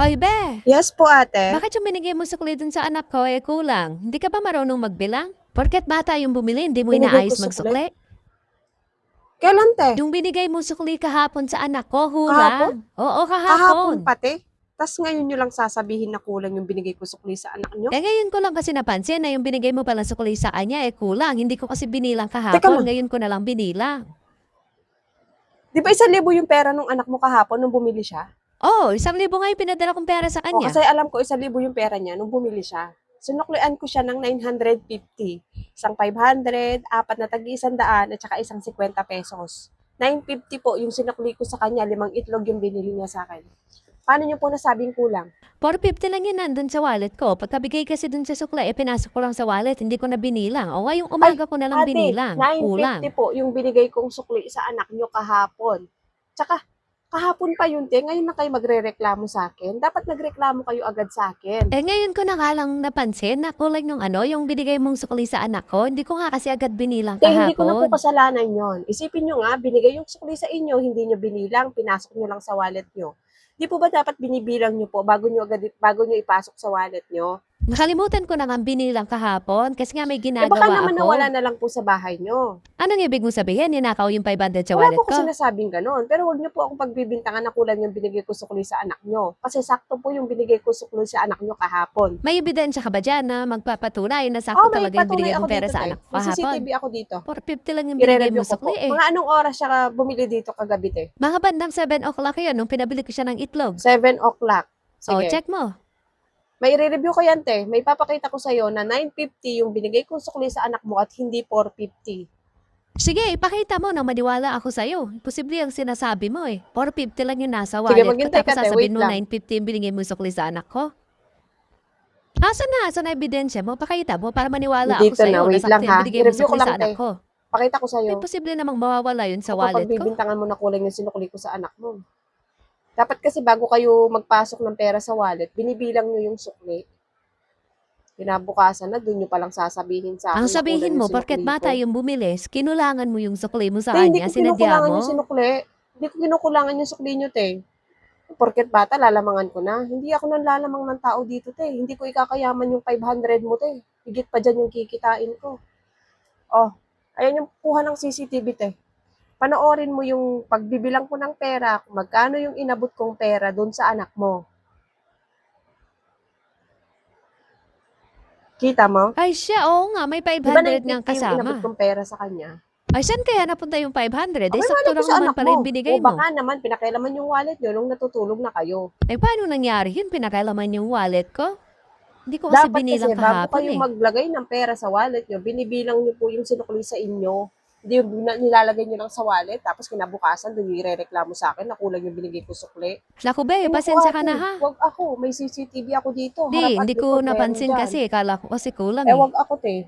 Hoy be, Yes po, ate. bakit yung binigay mo sukli dun sa anak ko kulang? Hindi ka ba marunong magbilang? Porket bata yung bumili, hindi mo Binigay ko inaayos sukli. magsukli? Kailan, te? Yung binigay mo sukli kahapon sa anak ko, Kahapon? kulang. Oo, Kahapon kahapon. pati? Tas ngayon nyo lang sasabihin na kulang yung binigay ko sukli sa anak nyo? Ngayon ko lang kasi napansin na yung binigay mo palang sukli sa kanya kulang. Hindi ko kasi binilang Teka kahapon, lang, ngayon ko na lang binilang. di ba 1,000 yung pera nung anak mo kahapon nung bumili siya? Oh, 1,000 nga yung pinadala kong pera sa O, kanya. kasi alam ko 1,000 yung pera niya nung bumili siya. Sinuklian ko siya ng 950. Isang 500, apat na tagi 100, at saka isang 50 pesos. 950 po yung sinukli ko sa kanya, 5 itlog yung binili niya sa akin. Paano niyo po nasabing kulang? 450 lang yun nandun sa wallet ko. Pagkabigay kasi dun sa sukla, pinasok ko lang sa wallet, hindi ko na binilang. O ngayong Ay, umaga ko na lang ate, binilang. 950 Kulang. po yung binigay kong sukli sa anak nyo kahapon. Tsaka, kahapon pa yun, te. Ngayon na kayo magre-reklamo sa akin. Dapat nagreklamo kayo agad sa akin. Ngayon ko na nga lang napansin na kulang yung yung binigay mong sukli sa anak ko. Hindi ko nga kasi agad binilang Te, hindi ko na po kahapon. kasalanan yon. Isipin nyo nga, binigay yung sukli sa inyo, hindi nyo binilang, pinasok nyo lang sa wallet nyo. Di po ba dapat binibilang nyo po bago nyo ipasok sa wallet nyo? Nakalimutan ko na nga binilang kahapon kasi nga may Baka ginagawa naman nawala ako. na lang po sa bahay nyo. Anong ibig mo sabihin? Ninakaw yung 500 sa Wala wallet po ko ko? sinasabing gano'n, pero wag niyo po akong pagbibintangan na kulang yung binigay ko sukli sa anak nyo. Kasi sakto po yung binigay ko sukli sa anak nyo kahapon. May ebidensya ka ba dyan na magpapatunay na Oh, sakto may talaga yung patunay binigay ako kong pera dito, sa te. anak ko May kahapon? CCTV ako dito. 450 lang yung binigay mo I-review ko po. sukli Mga anong oras siya bumili dito kagabi, te? Mga bandang 7 o'clock yun nung pinabili ko siya ng itlog. 7 o'clock. O, Sige. check mo. May i-review ko yan, te. May papakita ko sa'yo na 950 yung binigay kong sukli sa anak mo at hindi 450. Sige, ipakita mo na maniwala ako sa'yo. Posible ang sinasabi mo 450 lang yung nasa Sige, wallet ko maghintay tapos ka, te. sasabihin Wait mo lang. 950 yung binigay mo sukli sa anak ko. Asan na? Asan na ebidensya mo? Pakita mo para maniwala ako Dito na. sa'yo na Wait lang, sakto yung ha. binigay mo I-review ko sukli lang, sa anak te. ko. Pakita ko sa'yo. Posible namang mawawala yun sa Kung wallet ko. pagbibintangan mo na kulang yung sinukli ko sa anak mo. Dapat kasi bago kayo magpasok ng pera sa wallet, binibilang nyo yung sukli. Kinabukasan na, doon nyo palang sasabihin sa Ang akin na kulang sabihin yung mo, porket sinukli bata ko. yung bumili, kinulangan mo yung sukli mo sa Te, hindi kanya, ko sinadya kinukulangan yung mo. sinukli. Hindi ko kinukulangan yung sukli nyo, te. Porket bata, lalamangan ko na. Hindi ako nanlalamang ng tao dito, te. Hindi ko ikakayaman yung 500 mo, te. Higit pa dyan yung kikitain ko. Oh, ayan yung kuha ng CCTV, te. Panoorin mo yung pagbibilang ko ng pera, kung magkano yung inabot kong pera doon sa anak mo. Kita mo? Ay siya, oo nga, may Di ba 500 ngang 950 yung inabot kasama. kong pera sa kanya? Ay, saan kaya napunta yung 500? Abay, Sakto malay ko lang sa naman anak pala yung mo. O binigay mo. baka naman, pinakialaman yung wallet nyo nung natutulog na kayo. Paano nangyari yun? Pinakailaman yung wallet ko? Hindi ko kasi Dapat kasi, binilang bago kahapon kayo eh. maglagay ng pera sa wallet nyo, binibilang nyo po yung sinukli sa inyo. Hindi yung nilalagay nyo lang sa wallet, tapos kinabukasan, doon irereklamo sa akin na kulang yung binigay ko sukli. Naku be, Eh, naku pasensya ka na ate, ha. wag ako. May CCTV ako dito, harap Di, at hindi ko likod, meron napansin dyan. kasi. Kala ko kasi kulang Eh, eh. wag ako, te.